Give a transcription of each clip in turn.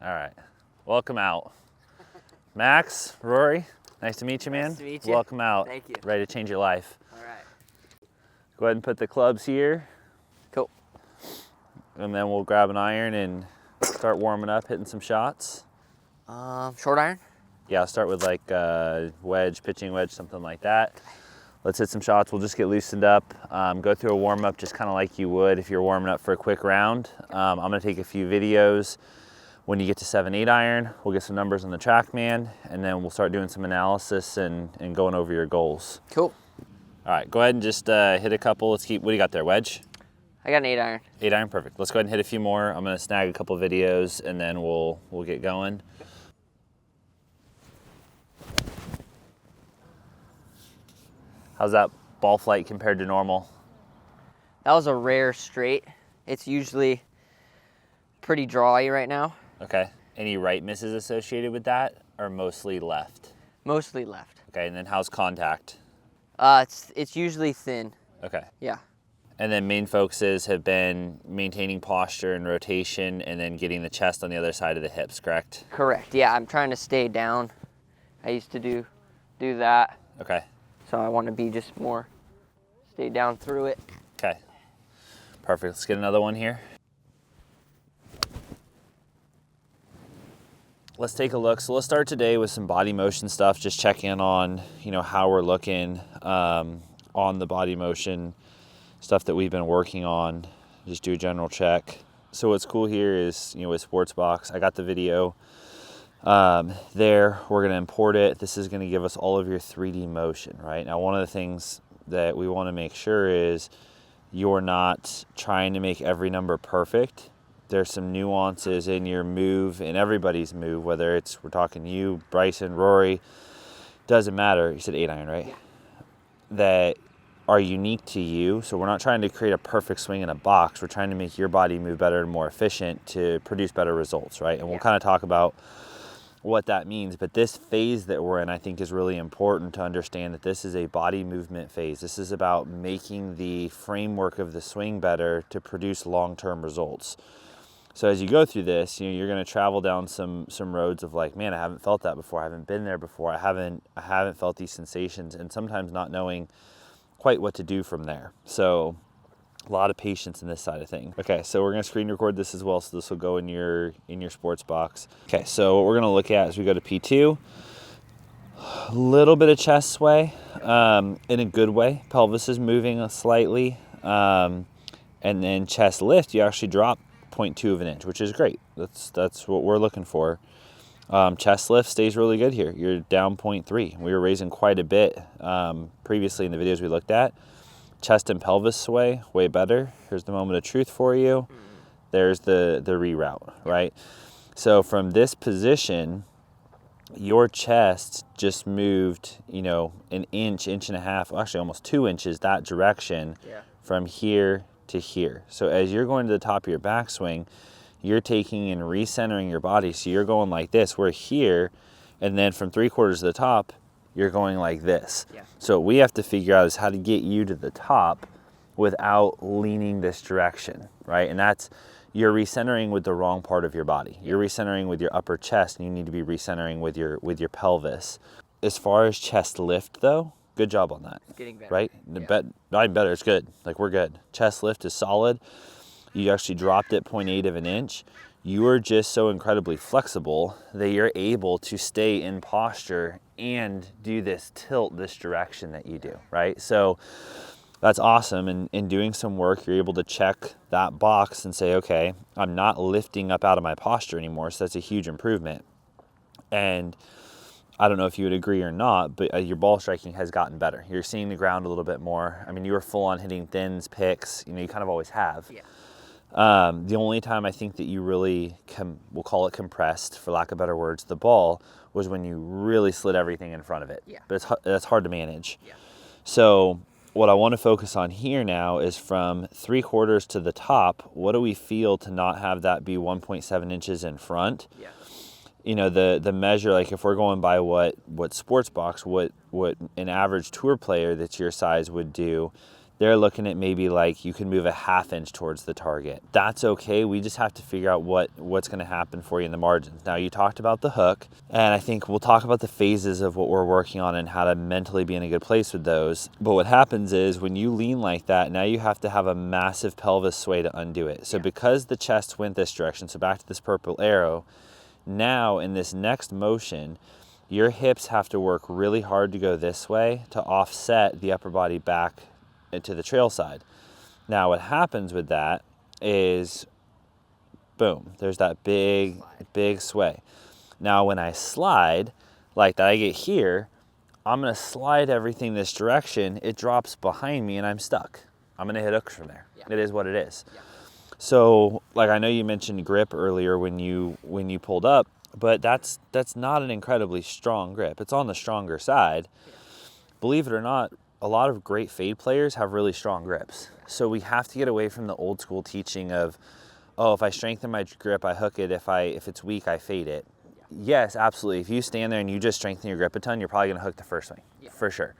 All right, welcome out. Max, Rory, nice to meet you, man. Nice to meet you. Welcome out. Thank you. Ready to change your life. All right. Go ahead and put the clubs here. Cool. And then we'll grab an iron and start warming up, hitting some shots. Short iron? Yeah, I'll start with like wedge, pitching wedge, something like that. Let's hit some shots. We'll just get loosened up. Go through a warm up just kind of like you would if you're warming up for a quick round. I'm gonna take a few videos. When you get to 7-8 iron, we'll get some numbers on the TrackMan, and then we'll start doing some analysis and going over your goals. Cool. All right, go ahead and just hit a couple. Let's keep, what do you got there, wedge? I got an 8 iron. 8 iron, perfect. Let's go ahead and hit a few more. I'm gonna snag a couple videos and then we'll get going. How's that ball flight compared to normal? That was a rare straight. It's usually pretty drawy right now. Okay. Any right misses associated with that, or mostly left? Mostly left. Okay, and then how's contact? It's usually thin. Okay. Yeah. And then main focuses have been maintaining posture and rotation and then getting the chest on the other side of the hips, correct? Correct. Yeah, I'm trying to stay down. I used to do that. Okay. So I want to be just more stay down through it. Okay. Perfect. Let's get another one here. Let's take a look. So let's start today with some body motion stuff. Just check in on, how we're looking on the body motion stuff that we've been working on. Just do a general check. So what's cool here is, with Sportsbox, I got the video there. We're going to import it. This is going to give us all of your 3D motion, right? Now, one of the things that we want to make sure is you're not trying to make every number perfect. There's some nuances in your move, in everybody's move, whether we're talking you, Bryson, Rory, doesn't matter. You said 8 iron, right? Yeah. That are unique to you. So we're not trying to create a perfect swing in a box. We're trying to make your body move better and more efficient to produce better results, right? And we'll kind of talk about what that means. But this phase that we're in, I think, is really important to understand that this is a body movement phase. This is about making the framework of the swing better to produce long-term results. So as you go through this, you're going to travel down some roads of like, man, I haven't felt that before. I haven't been there before. I haven't felt these sensations, and sometimes not knowing quite what to do from there. So a lot of patience in this side of things. Okay, so we're going to screen record this as well, so this will go in your sports box. Okay, so what we're going to look at as we go to P2, a little bit of chest sway in a good way. Pelvis is moving slightly, and then chest lift, you actually drop 0.2 of an inch, which is great. That's what we're looking for. Chest lift stays really good here. You're down 0.3. We were raising quite a bit previously in the videos we looked at. Chest and pelvis sway, way better. Here's the moment of truth for you. There's the reroute, right? So from this position, your chest just moved, an inch and a half, actually almost 2 inches that direction from here to here. So as you're going to the top of your backswing, you're taking and recentering your body. So you're going like this. We're here, and then from 3/4 to the top, you're going like this. Yeah. So what we have to figure out is how to get you to the top without leaning this direction, right? And that's, you're recentering with the wrong part of your body. You're recentering with your upper chest, and you need to be recentering with your pelvis. As far as chest lift though, good job on that. It's getting better. Right? Not even better, it's good. Like, we're good. Chest lift is solid. You actually dropped it 0.8 of an inch. You are just so incredibly flexible that you're able to stay in posture and do this tilt this direction that you do, right? So that's awesome. And in doing some work, you're able to check that box and say, okay, I'm not lifting up out of my posture anymore. So that's a huge improvement. And I don't know if you would agree or not, but your ball striking has gotten better. You're seeing the ground a little bit more. I mean, you were full on hitting thins, picks, you kind of always have. Yeah. The only time I think that you really, we'll call it compressed, for lack of better words, the ball was when you really slid everything in front of it. Yeah. But that's hard to manage. Yeah. So what I want to focus on here now is from 3/4 to the top, what do we feel to not have that be 1.7 inches in front? Yeah. The measure, like if we're going by what Sportsbox, what an average tour player that's your size would do, They're looking at maybe like you can move a ½ inch towards the target. That's okay. We just have to figure out what's going to happen for you in the margins. Now, you talked about the hook, and I think we'll talk about the phases of what we're working on and how to mentally be in a good place with those. But what happens is when you lean like that, now you have to have a massive pelvis sway to undo it. So because the chest went this direction, so back to this purple arrow, now in this next motion, your hips have to work really hard to go this way to offset the upper body back into the trail side. Now what happens with that is, boom, there's that big sway. Now when I slide like that, I get here, I'm gonna slide everything this direction, it drops behind me and I'm stuck. I'm gonna hit hooks from there. Yeah. It is what it is. Yeah. So like I know you mentioned grip earlier when you pulled up, but that's not an incredibly strong grip. It's on the stronger side. Yeah. Believe it or not, a lot of great fade players have really strong grips. So we have to get away from the old school teaching of, oh, if I strengthen my grip, I hook it. If it's weak, I fade it. Yes, absolutely. If you stand there and you just strengthen your grip a ton, you're probably gonna hook the first swing, for sure.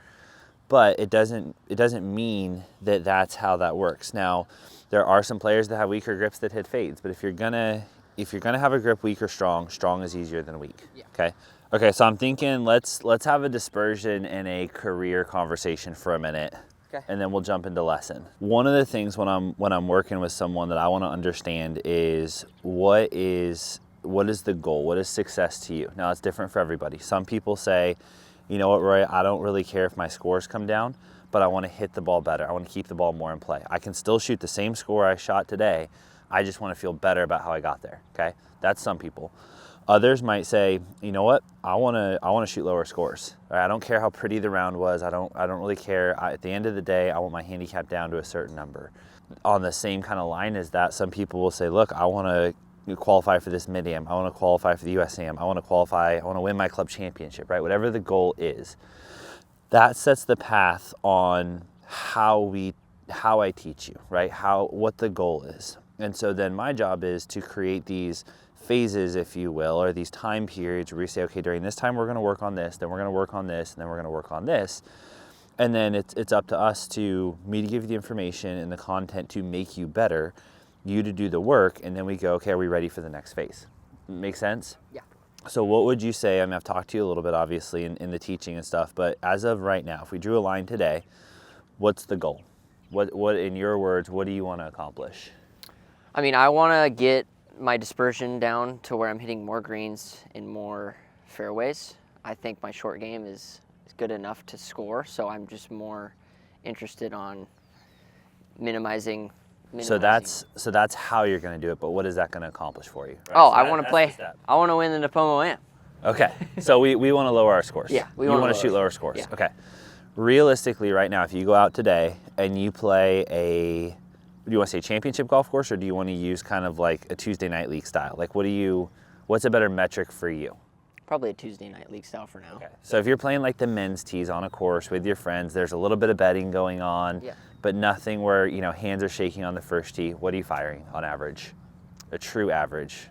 But it doesn't mean that that's how that works. Now, there are some players that have weaker grips that hit fades, but if you're gonna have a grip weak or strong, strong is easier than weak. Okay. Okay, so I'm thinking let's have a dispersion and a career conversation for a minute, and then we'll jump into lesson. One of the things when I'm working with someone that I want to understand is what is the goal? What is success to you? Now, it's different for everybody. Some people say, you know what, Roy, I don't really care if my scores come down, but I want to hit the ball better. I want to keep the ball more in play. I can still shoot the same score I shot today. I just want to feel better about how I got there. Okay, that's some people. Others might say, you know what, I want to shoot lower scores. Right? I don't care how pretty the round was. I don't really care. At the end of the day, I want my handicap down to a certain number. On the same kind of line as that, some people will say, look, I want to qualify for this mid-am. I want to qualify for the USAM. I want to win my club championship, right? Whatever the goal is. That sets the path on how I teach you, right? What the goal is. And so then my job is to create these phases, if you will, or these time periods where we say, okay, during this time we're going to work on this, then we're going to work on this, and then we're going to work on this. And then it's up to us to give you the information and the content to make you better, you to do the work, and then we go, okay, are we ready for the next phase? Make sense? Yeah. So what would you say, I've talked to you a little bit obviously in the teaching and stuff, but as of right now, if we drew a line today, what's the goal? What in your words, what do you want to accomplish? I mean, I want to get my dispersion down to where I'm hitting more greens in more fairways. I think my short game is good enough to score, so I'm just more interested on minimizing. So that's how you're going to do it, but what is that going to accomplish for you? Right? Oh, so I want to play. I want to win the Napomo Am. Okay, so we want to lower our scores. Yeah, we want to shoot lower scores. Yeah. Okay. Realistically, right now, if you go out today and you play do you want to say championship golf course, or do you want to use kind of like a Tuesday night league style? Like what's a better metric for you? Probably a Tuesday night league style for now. Okay. So if you're playing like the men's tees on a course with your friends, there's a little bit of betting going on, but nothing where, hands are shaking on the first tee. What are you firing on average? A true average?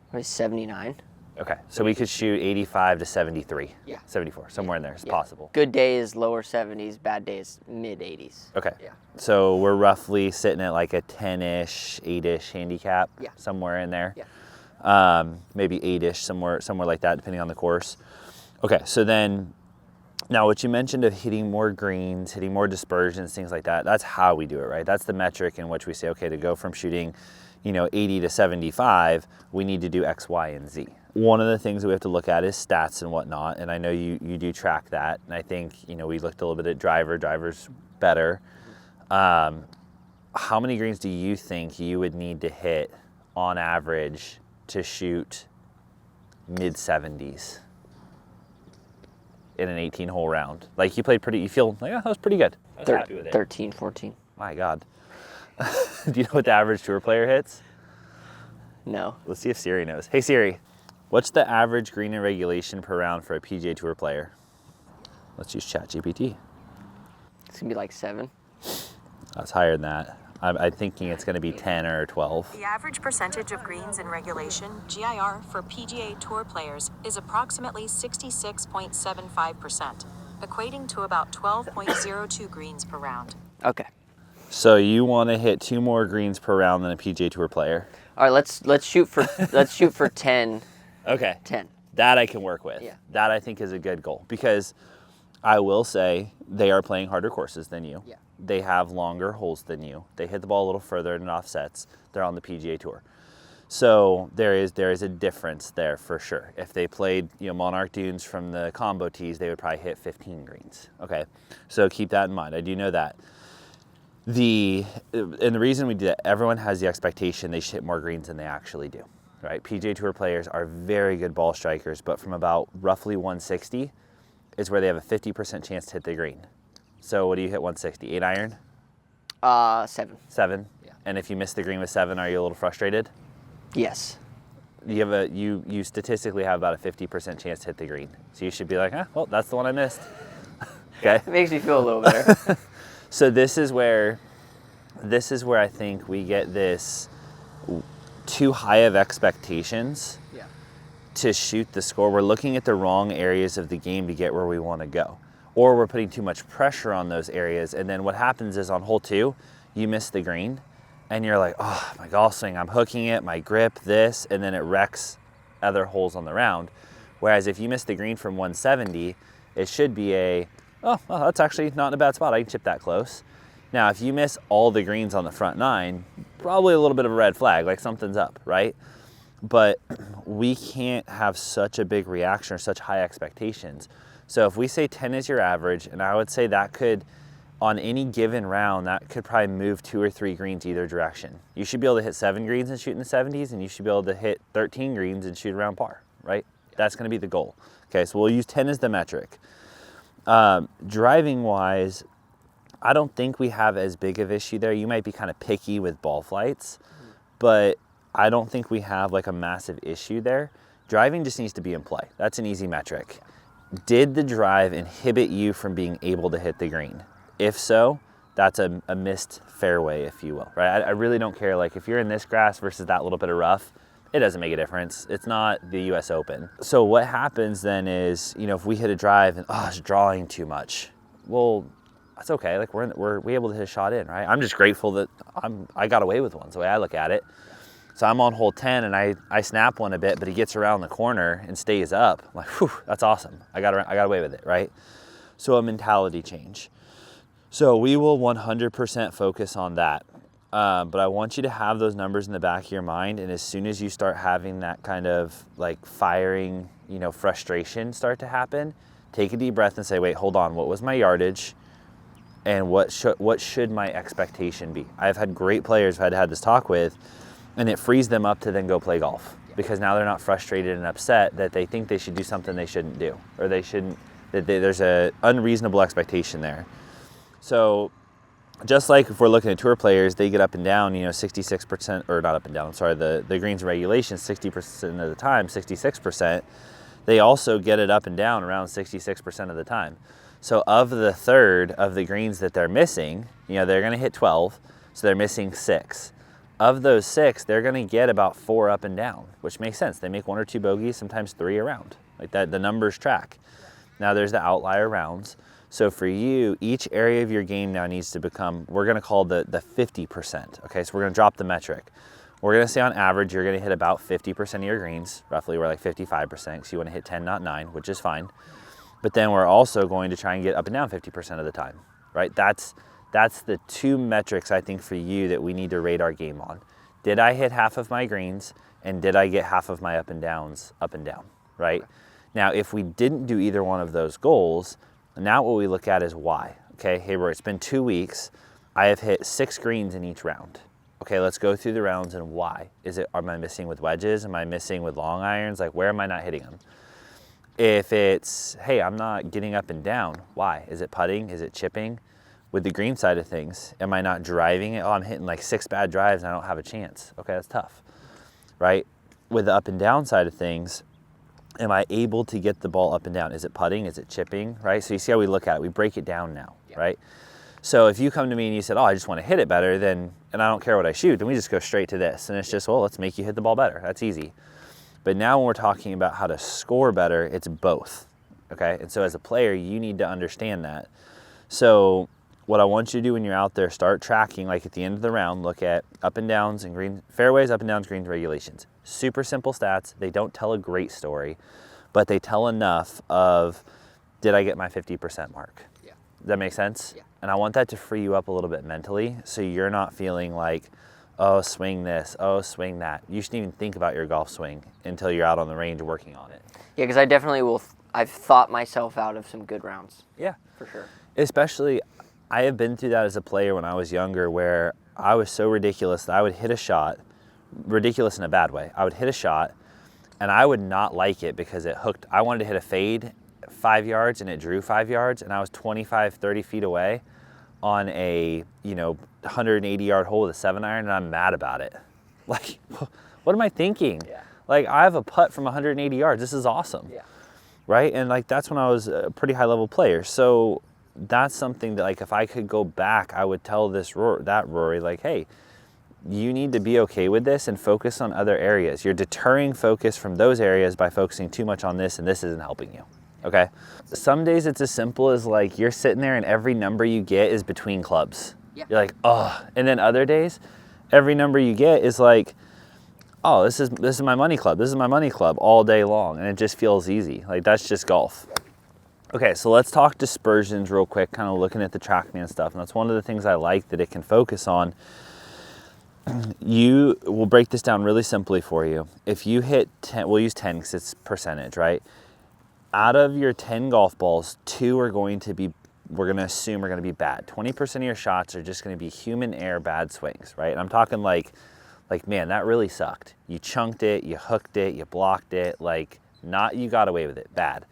Probably 79. Okay, so we could shoot 85 to 73. Yeah. 74, somewhere in there is possible. Good day is lower 70s, bad day is mid 80s. Okay. Yeah. So we're roughly sitting at like a 10-ish, 8-ish handicap, somewhere in there. Yeah. Maybe 8-ish, somewhere like that, depending on the course. Okay, so then, now what you mentioned of hitting more greens, hitting more dispersions, things like that, that's how we do it, right? That's the metric in which we say, okay, to go from shooting, 80 to 75, we need to do X, Y, and Z. One of the things that we have to look at is stats and whatnot, and I know you do track that, and I think, we looked a little bit at driver's better. How many greens do you think you would need to hit on average to shoot mid-70s in an 18-hole round? Like, you feel like, that was pretty good. I was happy with it. 13, 14. My God. Do you know what the average tour player hits? No. Let's see if Siri knows. Hey Siri, what's the average green in regulation per round for a PGA Tour player? Let's use ChatGPT. It's going to be like 7. That's higher than that. I'm thinking it's going to be 10 or 12. The average percentage of greens in regulation, GIR, for PGA Tour players is approximately 66.75%. equating to about 12.02 greens per round. Okay. So you want to hit 2 more greens per round than a PGA Tour player. All right, let's shoot for 10. Okay. 10. That I can work with. Yeah. That I think is a good goal because I will say they are playing harder courses than you. Yeah. They have longer holes than you. They hit the ball a little further and it offsets. They're on the PGA Tour. So there is a difference there for sure. If they played, Monarch Dunes from the combo tees, they would probably hit 15 greens. Okay. So keep that in mind. I do know that. And the reason we do that, everyone has the expectation they should hit more greens than they actually do. Right? PGA Tour players are very good ball strikers, but from about roughly 160 is where they have a 50% chance to hit the green. So what do you hit 160? 8 iron? 7. 7? Yeah. And if you miss the green with 7, are you a little frustrated? Yes. You statistically have about a 50% chance to hit the green. So you should be like, well, that's the one I missed. Okay? It makes me feel a little better. So this is where I think we get this too high of expectations to shoot the score. We're looking at the wrong areas of the game to get where we want to go. Or we're putting too much pressure on those areas. And then what happens is on hole 2, you miss the green and you're like, oh, my golf swing, I'm hooking it, my grip, this, and then it wrecks other holes on the round. Whereas if you miss the green from 170, it should be well, that's actually not in a bad spot. I can chip that close. Now, if you miss all the greens on the front 9, probably a little bit of a red flag, like something's up, right? But we can't have such a big reaction or such high expectations. So if we say 10 is your average, and I would say that could, on any given round, that could probably move 2 or 3 greens either direction. You should be able to hit 7 greens and shoot in the 70s, and you should be able to hit 13 greens and shoot around par, right? That's gonna be the goal. Okay, so we'll use 10 as the metric. Driving wise, I don't think we have as big of issue there. You might be kind of picky with ball flights, but I don't think we have like a massive issue there. Driving just needs to be in play. That's an easy metric. Did the drive inhibit you from being able to hit the green? If so, that's a missed fairway, if you will, right? I really don't care. Like if you're in this grass versus that little bit of rough, it doesn't make a difference. It's not the US Open. So what happens then is, if we hit a drive and, it's drawing too much. Well, that's okay. Like we're able to hit a shot in, right? I'm just grateful that I got away with one. That's the way I look at it. So I'm on hole 10 and I snap one a bit, but he gets around the corner and stays up. I'm like, whew, that's awesome. I got away with it, right? So a mentality change. So we will 100% focus on that. But I want you to have those numbers in the back of your mind. And as soon as you start having that kind of like firing, frustration start to happen, take a deep breath and say, wait, hold on. What was my yardage? And what should my expectation be? I've had great players who I've had this talk with, and it frees them up to then go play golf because now they're not frustrated and upset that they think they should do something they shouldn't do, or there's a unreasonable expectation there. So just like if we're looking at tour players, they get up and down, 66%, or not up and down, I'm sorry, the greens and regulation 60% of the time, 66%, they also get it up and down around 66% of the time. So of the third of the greens that they're missing, they're gonna hit 12, so they're missing 6. Of those 6, they're gonna get about 4 up and down, which makes sense. They make 1 or 2 bogeys, sometimes 3 around. Like that, the numbers track. Now there's the outlier rounds. So for you, each area of your game now needs to become, we're gonna call the 50%. Okay, so we're gonna drop the metric. We're gonna say on average, you're gonna hit about 50% of your greens. Roughly, we're like 55%, because you wanna hit 10, not 9, which is fine. But then we're also going to try and get up and down 50% of the time, right? That's the 2 metrics I think for you that we need to rate our game on. Did I hit half of my greens, and did I get half of my up and downs up and down, right? Now, if we didn't do either one of those goals, now what we look at is why. Okay, hey Rory, it's been 2 weeks. I have hit 6 greens in each round. Okay, let's go through the rounds and why. Am I missing with wedges? Am I missing with long irons? Like, where am I not hitting them? If it's, hey, I'm not getting up and down, why? Is it putting? Is it chipping? With the green side of things, am I not driving it? Oh, I'm hitting like 6 bad drives and I don't have a chance. Okay, that's tough, right? With the up and down side of things, am I able to get the ball up and down? Is it putting? Is it chipping, right? So you see how we look at it. We break it down now, right? So if you come to me and you said, I just want to hit it better, and I don't care what I shoot, then we just go straight to this. And it's just, let's make you hit the ball better. That's easy. But now when we're talking about how to score better, it's both. okay? And so as a player, you need to understand that. So what I want you to do when you're out there, start tracking, like at the end of the round, look at up and downs and green fairways, up and downs, greens, regulations. Super simple stats. They don't tell a great story, but they tell enough of, did I get my 50% mark? Yeah. Does that make sense? Yeah. And I want that to free you up a little bit mentally, so you're not feeling like, oh, swing this, oh, swing that. You shouldn't even think about your golf swing until you're out on the range working on it. Yeah, because I definitely will. I've thought myself out of some good rounds. Yeah. For sure. Especially, I have been through that as a player when I was younger, where I was so ridiculous that I would hit a shot, ridiculous in a bad way. I would hit a shot, and I would not like it because it hooked. I wanted to hit a fade 5 yards, and it drew 5 yards, and I was 25, 30 feet away on a 180-yard hole with a 7-iron, and I'm mad about it. Like, what am I thinking? Yeah. Like, I have a putt from 180 yards. This is awesome. Yeah. Right? And like, that's when I was a pretty high level player. So that's something that, like, if I could go back, I would tell Rory, like, hey, you need to be okay with this and focus on other areas. You're deterring focus from those areas by focusing too much on this, and this isn't helping you. Okay? Some days it's as simple as, like, you're sitting there and every number you get is between clubs. Yeah. You're like, oh. And then other days, every number you get is like, oh, this is my money club. This is my money club all day long, and it just feels easy. Like, that's just golf. Okay, so let's talk dispersions real quick, kind of looking at the TrackMan stuff, and that's one of the things I like that it can focus on. You will break this down really simply for you. If you hit 10, we'll use 10 because it's percentage, right? Out of your 10 golf balls, 2 are going to be, we're going to assume are going to be bad. 20% of your shots are just going to be human error bad swings, right? And I'm talking like, man, that really sucked. You chunked it, you hooked it, you blocked it, like, not you got away with it, bad.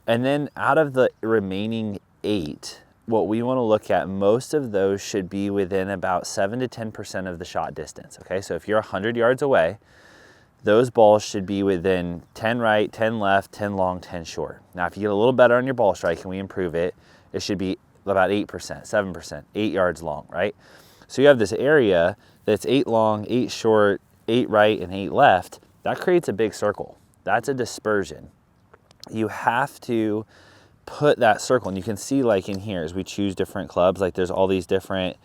And then out of the remaining 8, what we want to look at, most of those should be within about 7 to 10% of the shot distance, okay? So if you're 100 yards away, those balls should be within 10 right, 10 left, 10 long, 10 short. Now, if you get a little better on your ball strike and we improve it, it should be about 8%, 7%, 8 yards long, right? So you have this area that's 8 long, 8 short, 8 right, and 8 left. That creates a big circle. That's a dispersion. You have to put that circle, and you can see, like, in here as we choose different clubs, like, there's all these different,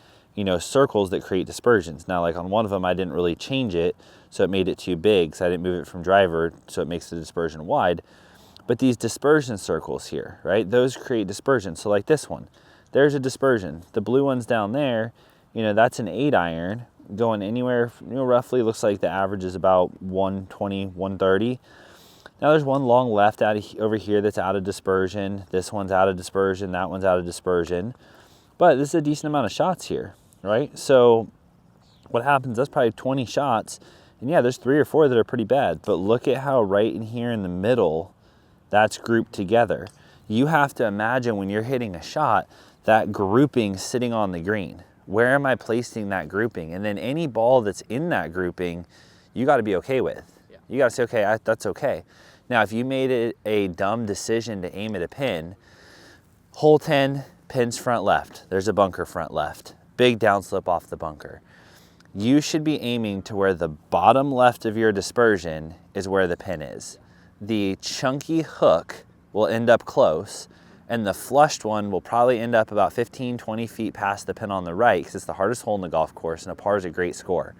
circles that create dispersions. Now, like, on one of them, I didn't really change it, so it made it too big, so I didn't move it from driver, so it makes the dispersion wide. But these dispersion circles here, right, those create dispersion. So like this one, there's a dispersion. The blue one's down there, that's an 8-iron going anywhere, roughly looks like the average is about 120, 130. Now there's one long left over here that's out of dispersion. This one's out of dispersion. That one's out of dispersion. But this is a decent amount of shots here, right? So what happens, that's probably 20 shots. And yeah, there's 3 or 4 that are pretty bad. But look at how right in here in the middle, that's grouped together. You have to imagine when you're hitting a shot, that grouping sitting on the green. Where am I placing that grouping? And then any ball that's in that grouping, you got to be okay with. Yeah. You got to say, okay, that's okay. Now, if you made it a dumb decision to aim at a pin, hole 10, pins front left. There's a bunker front left. Big downslip off the bunker. You should be aiming to where the bottom left of your dispersion is where the pin is. The chunky hook will end up close, and the flushed one will probably end up about 15, 20 feet past the pin on the right, because it's the hardest hole in the golf course, and a par is a great score.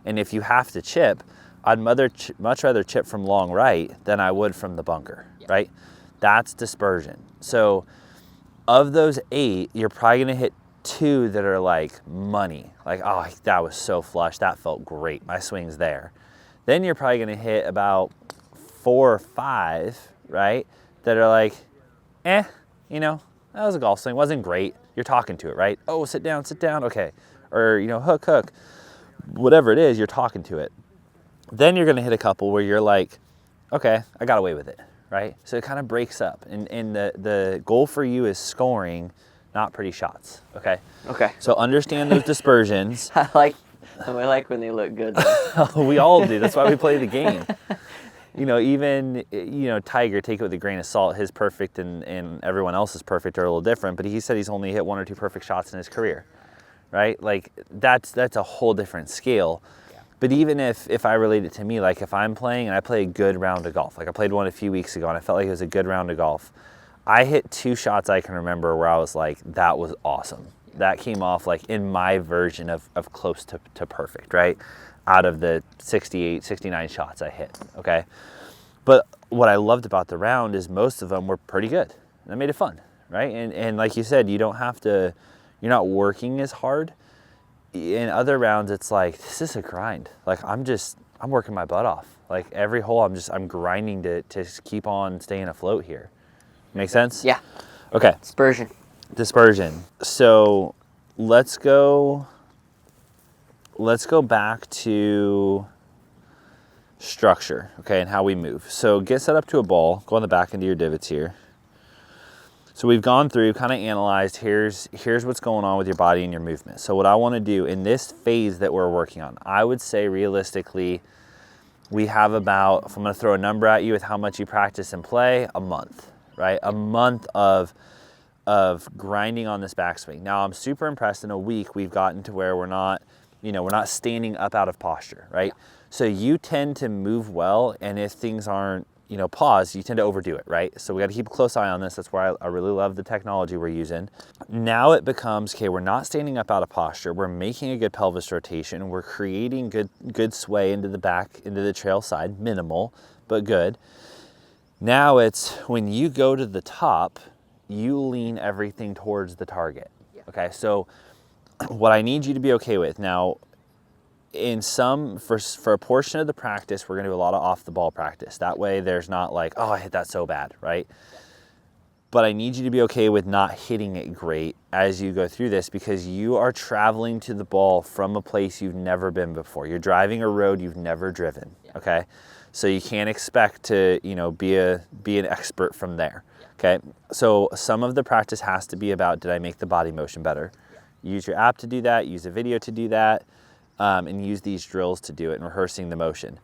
And if you have to chip, I'd much rather chip from long right than I would from the bunker, right? That's dispersion. So of those 8, you're probably gonna hit 2 that are like money. Like, oh, that was so flush, that felt great, my swing's there. Then you're probably gonna hit about 4 or 5, right? That are like, that was a golf swing, wasn't great. You're talking to it, right? Oh, sit down, okay. Or, hook, whatever it is, you're talking to it. Then you're gonna hit a couple where you're like, okay, I got away with it, right? So it kind of breaks up. And the goal for you is scoring, not pretty shots, okay? Okay. So understand those dispersions. I like when they look good. We all do, that's why we play the game. Even, Tiger, take it with a grain of salt. His perfect and everyone else's perfect are a little different, but he said he's only hit 1 or 2 perfect shots in his career, right? Like, that's a whole different scale. But even if I relate it to me, like if I'm playing and I play a good round of golf, like I played one a few weeks ago and I felt like it was a good round of golf, I hit 2 shots I can remember where I was like, that was awesome. That came off like in my version of close to perfect, right? Out of the 68, 69 shots I hit, okay? But what I loved about the round is most of them were pretty good. That made it fun, right? And like you said, you don't have to, you're not working as hard. In other rounds, it's like, this is a grind. Like I'm working my butt off. Like every hole, I'm grinding to just keep on staying afloat here. Make sense? Yeah. Okay. Dispersion. So let's go back to structure, okay, and how we move. So get set up to a ball, go on the back into your divots here. So we've gone through, kind of analyzed, here's what's going on with your body and your movement. So what I want to do in this phase that we're working on, I would say realistically, we have about, if I'm going to throw a number at you with how much you practice and play, a month, right? A month of grinding on this backswing. Now I'm super impressed. In a week, we've gotten to where we're not standing up out of posture, right? Yeah. So you tend to move well, and if things aren't, paused, you tend to overdo it, right? So we got to keep a close eye on this. That's why I really love the technology we're using. Now it becomes, okay, we're not standing up out of posture. We're making a good pelvis rotation. We're creating good sway into the back, into the trail side, minimal, but good. Now it's when you go to the top, you lean everything towards the target. Yeah. Okay, so what I need you to be okay with now, for a portion of the practice, we're gonna do a lot of off the ball practice. That way there's not like, oh, I hit that so bad, right? But I need you to be okay with not hitting it great as you go through this, because you are traveling to the ball from a place you've never been before. You're driving a road you've never driven, okay? So you can't expect to, be an expert from there, okay? So some of the practice has to be about, did I make the body motion better? Use your app to do that, use a video to do that, and use these drills to do it and rehearsing the motion.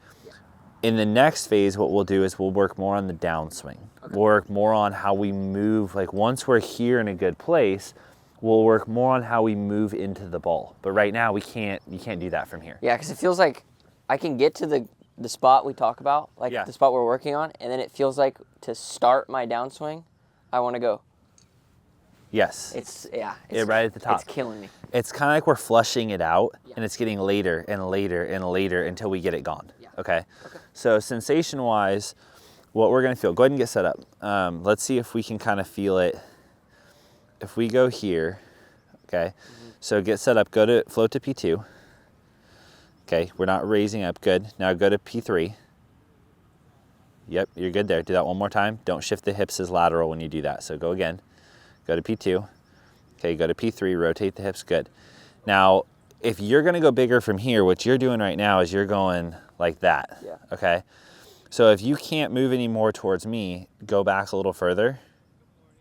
In the next phase, what we'll do is we'll work more on the downswing. Okay. We'll work more on how we move. Like once we're here in a good place, we'll work more on how we move into the ball. But right now, you can't do that from here. Yeah, because it feels like I can get to the spot we talk about, like the spot we're working on, and then it feels like to start my downswing, I want to go. Yes. It's right at the top. It's killing me. It's kind of like we're flushing it out, and it's getting later and later and later until we get it gone. Yeah. Okay? So sensation-wise, what we're going to feel, go ahead and get set up. Let's see if we can kind of feel it. If we go here, okay? Mm-hmm. So get set up, float to P2. Okay, we're not raising up, good. Now go to P3. Yep, you're good there. Do that one more time. Don't shift the hips as lateral when you do that. So go again. Go to P2. Okay, go to P3, rotate the hips, good. Now, if you're gonna go bigger from here, what you're doing right now is you're going like that, okay? So if you can't move any more towards me, go back a little further.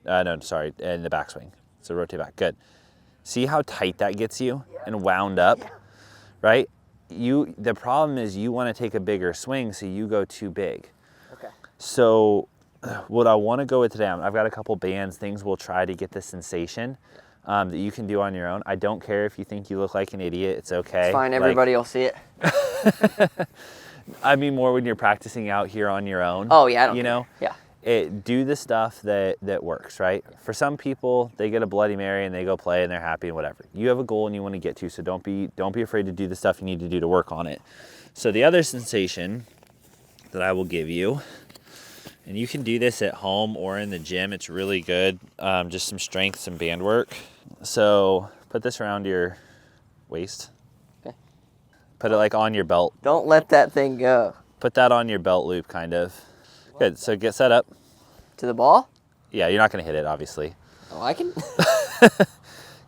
No, sorry, in the backswing. So rotate back, good. See how tight that gets you and wound up, right? The problem is you wanna take a bigger swing, so you go too big. Okay. So what I wanna go with today, I've got a couple bands, things we'll try to get the sensation that you can do on your own. I don't care if you think you look like an idiot, it's okay. It's fine, everybody will see it. I mean more when you're practicing out here on your own. Oh yeah, I don't care. Yeah. Do the stuff that works, right? For some people, they get a Bloody Mary and they go play and they're happy and whatever. You have a goal and you want to get to, so don't be afraid to do the stuff you need to do to work on it. So the other sensation that I will give you, and you can do this at home or in the gym, it's really good, just some strength, some band work. So put this around your waist. Okay. Put it like on your belt. Don't let that thing go. Put that on your belt loop, kind of. Good, so get set up. To the ball? Yeah, you're not gonna hit it, obviously. Oh, I can?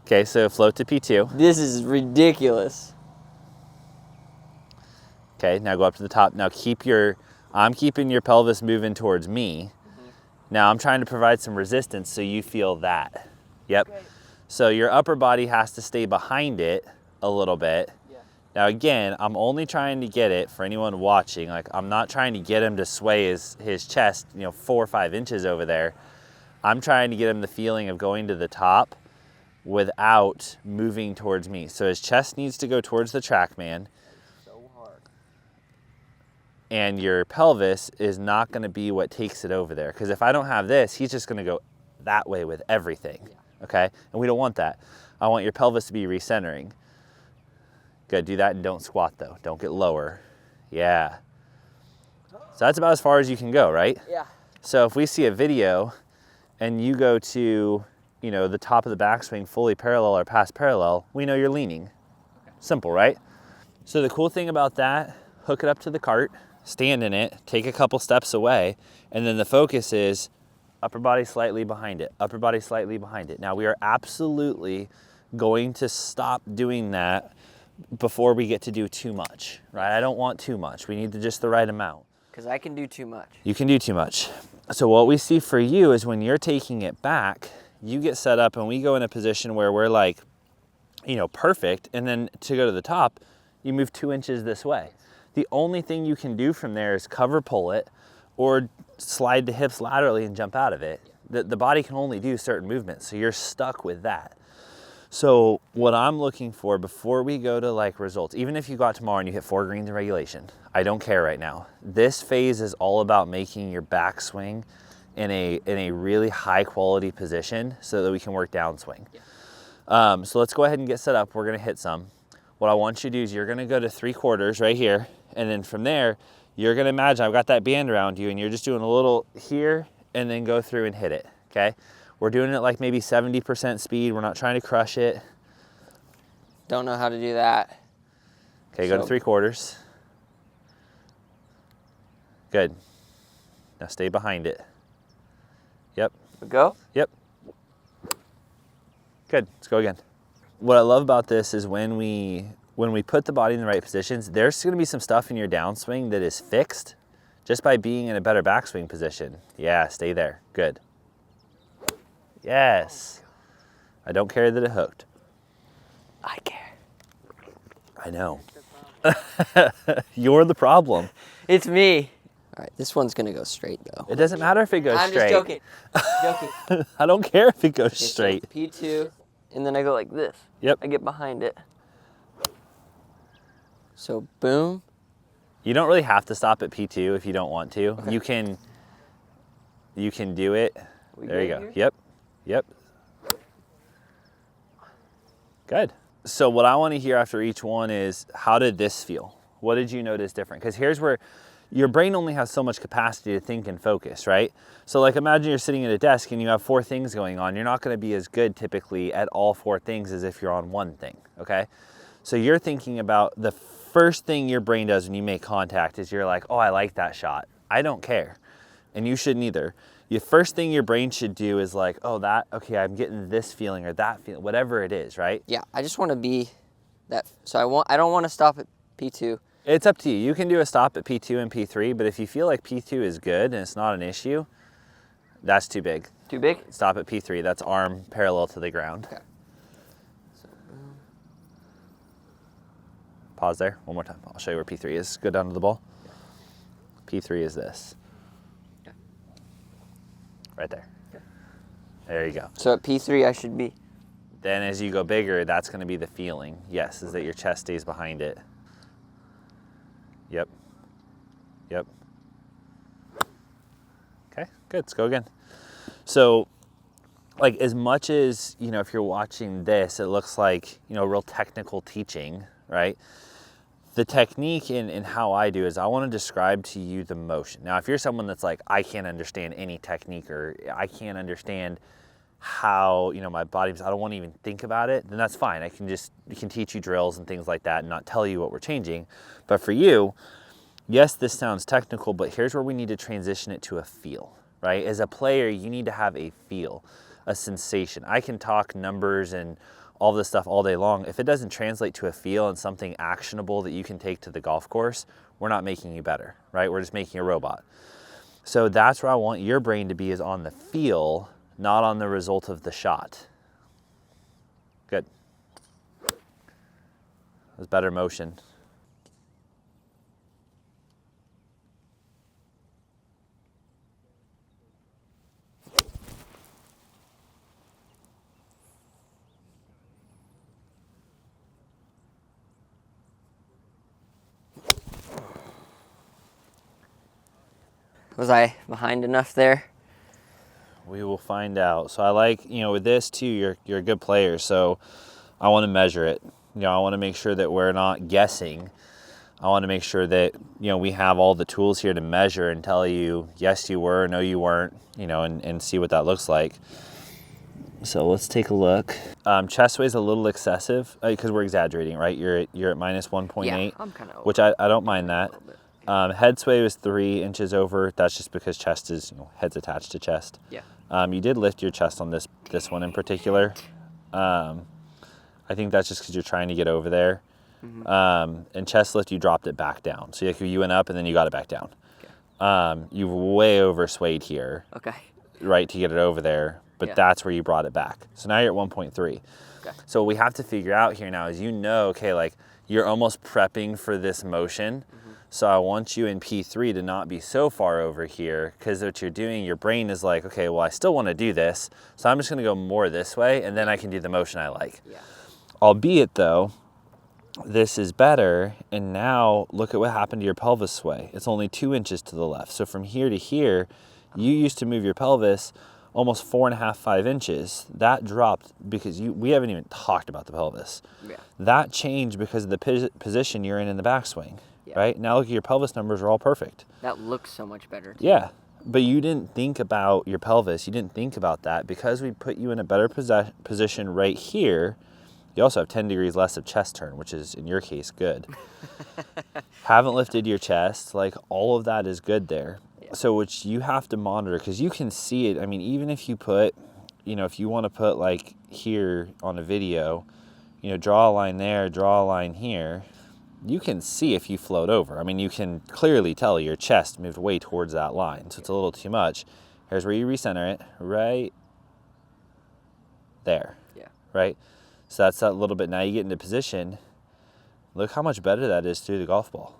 Okay, so float to P2. This is ridiculous. Okay, now go up to the top. Now I'm keeping your pelvis moving towards me. Mm-hmm. Now I'm trying to provide some resistance so you feel that. Yep. Great. So your upper body has to stay behind it a little bit. Yeah. Now again, I'm only trying to get it, for anyone watching, like I'm not trying to get him to sway his chest, 4 or 5 inches over there. I'm trying to get him the feeling of going to the top without moving towards me. So his chest needs to go towards the TrackMan. So hard. and your pelvis is not going to be what takes it over there. Because if I don't have this, he's just going to go that way with everything, okay? And we don't want that. I want your pelvis to be recentering. Good, do that and don't squat though. Don't get lower. Yeah. So that's about as far as you can go, right? Yeah. So if we see a video and you go to, you know, the top of the backswing fully parallel or past parallel, we know you're leaning. Simple, right? So the cool thing about that, hook it up to the cart, stand in it, take a couple steps away, and then the focus is upper body slightly behind it, upper body slightly behind it. Now we are absolutely going to stop doing that before we get to do too much, right? I don't want too much. We need just the right amount. Because I can do too much. You can do too much. So what we see for you is when you're taking it back, you get set up and we go in a position where we're like, you know, perfect. And then to go to the top, you move 2 inches this way. The only thing you can do from there is cover pull it or slide the hips laterally and jump out of it. The body can only do certain movements, so you're stuck with that. So what I'm looking for before we go to like results, even if you go out tomorrow and you hit 4 greens in regulation, I don't care right now. This phase is all about making your backswing in a really high quality position so that we can work downswing. Yeah. So let's go ahead and get set up. We're gonna hit some. What I want you to do is you're gonna go to 3/4 right here, and then from there, you're gonna imagine I've got that band around you and you're just doing a little here and then go through and hit it, okay? We're doing it like maybe 70% speed. We're not trying to crush it. Don't know how to do that. Okay, go to 3/4. Good. Now stay behind it. Yep. Go? Yep. Good, let's go again. What I love about this is when we put the body in the right positions, there's gonna be some stuff in your downswing that is fixed just by being in a better backswing position. Yeah, stay there, good. Yes. I don't care that it hooked. I care. I know. You're the problem. It's me. All right, this one's gonna go straight though. It doesn't matter if it goes I'm straight. just joking. Joking. I don't care if it goes Okay, so straight. P2, and then I go like this. Yep. I get behind it. So boom. You don't really have to stop at P2 if you don't want to. Okay. You can do it. There you go. Here? Yep. Yep. Good. So what I want to hear after each one is, how did this feel? What did you notice different? Because here's where your brain only has so much capacity to think and focus, right? So like imagine you're sitting at a desk and you have 4 things going on. You're not going to be as good typically at all 4 things as if you're on one thing, okay? So you're thinking about the first thing your brain does when you make contact is you're like, oh, I like that shot. I don't care. And you shouldn't either. The first thing your brain should do is like, oh, that, okay, I'm getting this feeling or that feeling, whatever it is, right? Yeah, I just want to be that. So I don't want to stop at P2. It's up to you. You can do a stop at P2 and P3, but if you feel like P2 is good and it's not an issue, that's too big. Too big? Stop at P3. That's arm parallel to the ground. Okay. So boom. Pause there. One more time. I'll show you where P3 is. Go down to the ball. P3 is this. Okay. Right there. Okay. There you go. So at P3 I should be. Then as you go bigger, that's going to be the feeling. Yes, is that your chest stays behind it. Yep. Yep. Okay, good. Let's go again. So, like, as much as, you know, if you're watching this, it looks like, you know, real technical teaching, right? The technique in how I do is I want to describe to you the motion. Now, if you're someone that's like, I can't understand any technique or I can't understand how, you know, my body, I don't want to even think about it, then that's fine. I can teach you drills and things like that and not tell you what we're changing. But for you, yes, this sounds technical, but here's where we need to transition it to a feel, right? As a player, you need to have a feel, a sensation. I can talk numbers and all this stuff all day long. If it doesn't translate to a feel and something actionable that you can take to the golf course, we're not making you better, right? We're just making a robot. So that's where I want your brain to be, is on the feel, not on the result of the shot. Good. That was better motion. Was I behind enough there? We will find out. So I like, with this too, you're a good player. So I want to measure it. I want to make sure that we're not guessing. I want to make sure that, we have all the tools here to measure and tell you, yes, you were, no, you weren't, and see what that looks like. So let's take a look. Chest sway is a little excessive because we're exaggerating, right? You're at minus 1.8, Yeah, I'm kind of over. which I don't mind that. Head sway was 3 inches over. That's just because chest is, head's attached to chest. Yeah. You did lift your chest on this one in particular. I think that's just because you're trying to get over there. Mm-hmm. And chest lift, you dropped it back down. So you went up and then you got it back down. Okay. You've way over swayed here. Okay. Right, to get it over there. But that's where you brought it back. So now you're at 1.3. Okay. So what we have to figure out here now is okay, like you're almost prepping for this motion. Mm-hmm. So I want you in P3 to not be so far over here, because what you're doing, your brain is like, okay, well, I still want to do this. So I'm just going to go more this way, and then I can do the motion I like. Yeah. Albeit, though, this is better. And now look at what happened to your pelvis sway. It's only 2 inches to the left. So from here to here, you used to move your pelvis almost 4.5, 5 inches. That dropped because we haven't even talked about the pelvis. Yeah. That changed because of the position you're in the backswing, right? Now look at your pelvis numbers are all perfect. That looks so much better too. Yeah, but you didn't think about your pelvis. You didn't think about that because we put you in a better position right here. You also have 10 degrees less of chest turn, which is, in your case, good. Haven't lifted your chest. Like, all of that is good there. So which you have to monitor, because you can see it. I mean, even if you put, if you want to put like here on a video, draw a line there, draw a line here, you can see if you float over. I mean, you can clearly tell your chest moved way towards that line. So it's a little too much. Here's where you recenter it, right there. Yeah. Right? So that's that little bit. Now you get into position. Look how much better that is through the golf ball.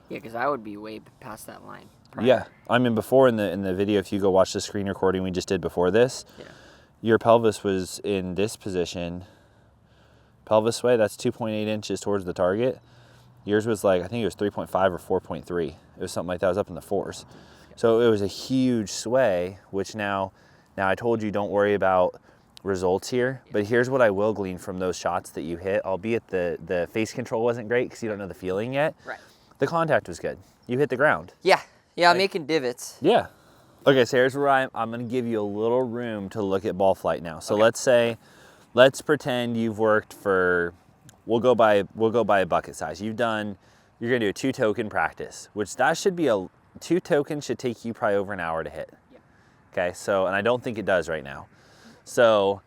Yeah, because I would be way past that line. Prior. Yeah, I mean, before in the video, if you go watch the screen recording we just did before this, your pelvis was in this position. Pelvis sway, that's 2.8 inches towards the target. Yours was like, I think it was 3.5 or 4.3. It was something like that. It was up in the 4s. So it was a huge sway, which now I told you don't worry about results here, but here's what I will glean from those shots that you hit, albeit the face control wasn't great because you don't know the feeling yet. Right. The contact was good. You hit the ground. Yeah. Yeah, I'm making divots. Yeah. Okay, so here's where I'm going to give you a little room to look at ball flight now. So let's pretend you've worked for, we'll go by a bucket size. You're going to do a 2 token practice, which that should be 2 tokens should take you probably over an hour to hit. Yeah. Okay, so, and I don't think it does right now. So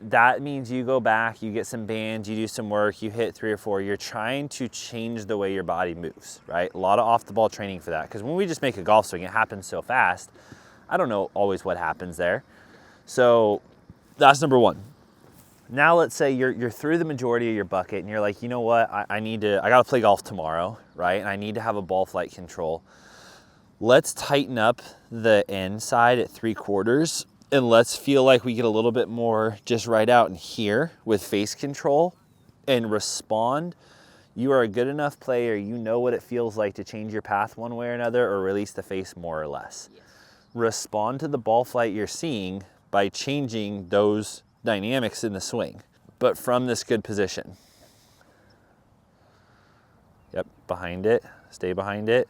that means you go back, you get some bands, you do some work, you hit 3 or 4. You're trying to change the way your body moves, right? A lot of off-the-ball training for that. Because when we just make a golf swing, it happens so fast. I don't know always what happens there. So that's number 1. Now let's say you're through the majority of your bucket and you're like, you know what, I got to play golf tomorrow, right? And I need to have a ball flight control. Let's tighten up the end side at 3/4. And let's feel like we get a little bit more just right out in here with face control and respond. You are a good enough player. You know what it feels like to change your path one way or another or release the face more or less. Yes. Respond to the ball flight you're seeing by changing those dynamics in the swing, but from this good position. Yep, behind it, stay behind it.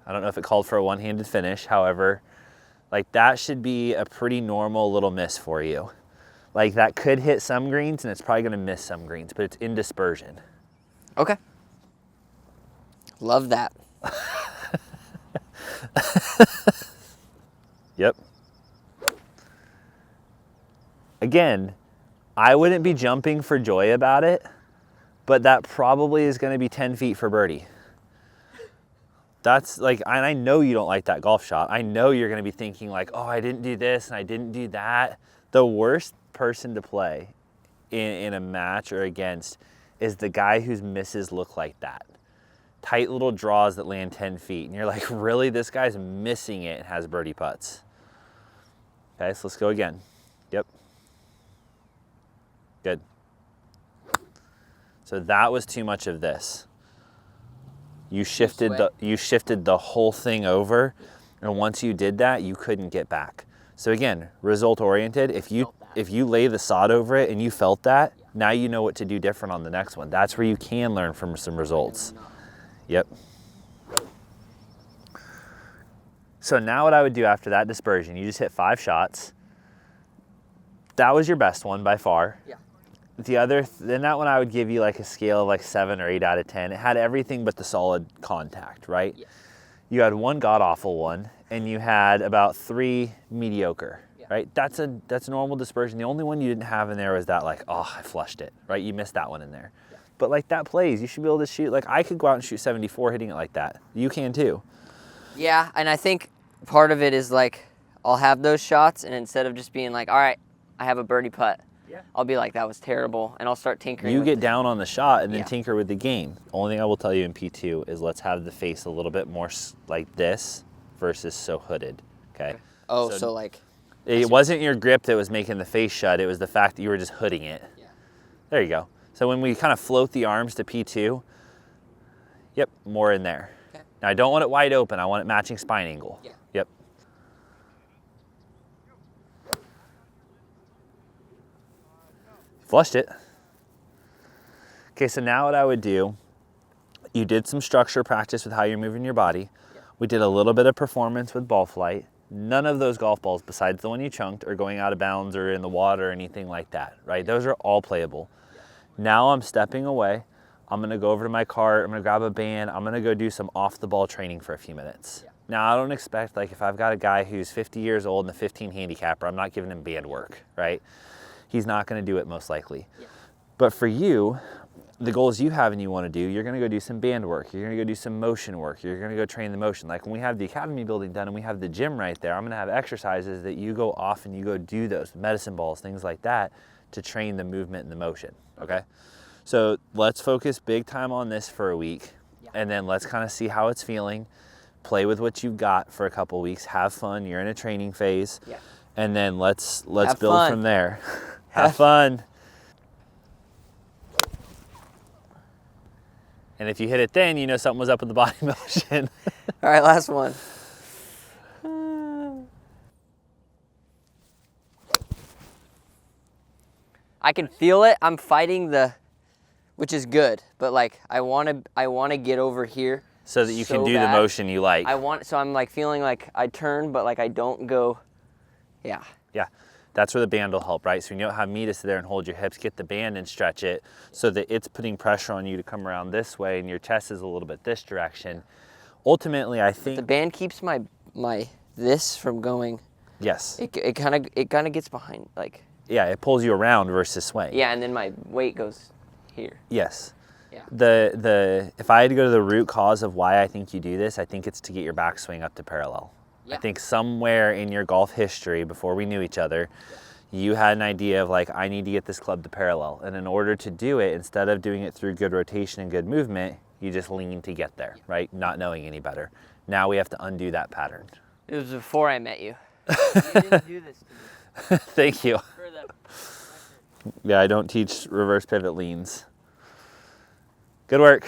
I don't know if it called for a one-handed finish. However, like that should be a pretty normal little miss for you. Like that could hit some greens and it's probably gonna miss some greens, but it's in dispersion. Okay. Love that. Yep. Again, I wouldn't be jumping for joy about it, but that probably is gonna be 10 feet for birdie. That's like, and I know you don't like that golf shot. I know you're gonna be thinking like, oh, I didn't do this and I didn't do that. The worst person to play in a match or against is the guy whose misses look like that. Tight little draws that land 10 feet. And you're like, really? This guy's missing it and has birdie putts. Okay, so let's go again. Yep. Good. So that was too much of this. You shifted the whole thing over, and once you did that, you couldn't get back. So again, result oriented. If you lay the sod over it and you felt that, now you know what to do different on the next one. That's where you can learn from some results. Yep. So now what I would do after that dispersion, you just hit 5 shots. That was your best one by far. Yeah. Then that one I would give you like a scale of like 7 or 8 out of 10. It had everything but the solid contact, right? Yeah. You had 1 god-awful one, and you had about 3 mediocre, right? That's normal dispersion. The only one you didn't have in there was that like, oh, I flushed it, right? You missed that one in there. Yeah. But like that plays. You should be able to shoot, like I could go out and shoot 74 hitting it like that. You can too. Yeah, and I think part of it is like, I'll have those shots, and instead of just being like, all right, I have a birdie putt, I'll be like, that was terrible, and I'll start tinkering. You get down on the shot and then tinker with the game. Only thing I will tell you in P2 is let's have the face a little bit more like this versus so hooded, okay? Oh, so like... It wasn't your grip that was making the face shut, it was the fact that you were just hooding it. Yeah. There you go. So when we kind of float the arms to P2, yep, more in there. Okay. Now I don't want it wide open, I want it matching spine angle. Yeah. Yep. Flushed it. Okay, so now what I would do, you did some structure practice with how you're moving your body. Yeah. We did a little bit of performance with ball flight. None of those golf balls, besides the one you chunked, are going out of bounds or in the water or anything like that, right? Those are all playable. Yeah. Now I'm stepping away. I'm gonna go over to my cart, I'm gonna grab a band, I'm gonna go do some off the ball training for a few minutes. Yeah. Now I don't expect, like if I've got a guy who's 50 years old and a 15 handicapper, I'm not giving him band work, right? He's not gonna do it most likely. Yeah. But for you, the goals you have and you wanna do, you're gonna go do some band work, you're gonna go do some motion work, you're gonna go train the motion. Like when we have the academy building done and we have the gym right there, I'm gonna have exercises that you go off and you go do those, medicine balls, things like that, to train the movement and the motion, okay? So let's focus big time on this for a week, and then let's kind of see how it's feeling, play with what you've got for a couple weeks, have fun, you're in a training phase, and then let's build from there. Have fun. And if you hit it then, you know something was up with the body motion. All right, last one. I can feel it. I'm fighting which is good, but like I want to get over here so that you can do the motion you like. So I'm like feeling like I turn, but like I don't go. Yeah. Yeah. That's where the band will help, right? So you don't have me to sit there and hold your hips, get the band and stretch it so that it's putting pressure on you to come around this way and your chest is a little bit this direction. Ultimately, I think... The band keeps my this from going... Yes. It kind of gets behind, like... Yeah, it pulls you around versus swing. Yeah, and then my weight goes here. Yes. Yeah. If I had to go to the root cause of why I think you do this, I think it's to get your backswing up to parallel. Yeah. I think somewhere in your golf history, before we knew each other, you had an idea of like, I need to get this club to parallel. And in order to do it, instead of doing it through good rotation and good movement, you just lean to get there, right? Not knowing any better. Now we have to undo that pattern. It was before I met you. You didn't do this to me. Thank you. Yeah, I don't teach reverse pivot leans. Good work.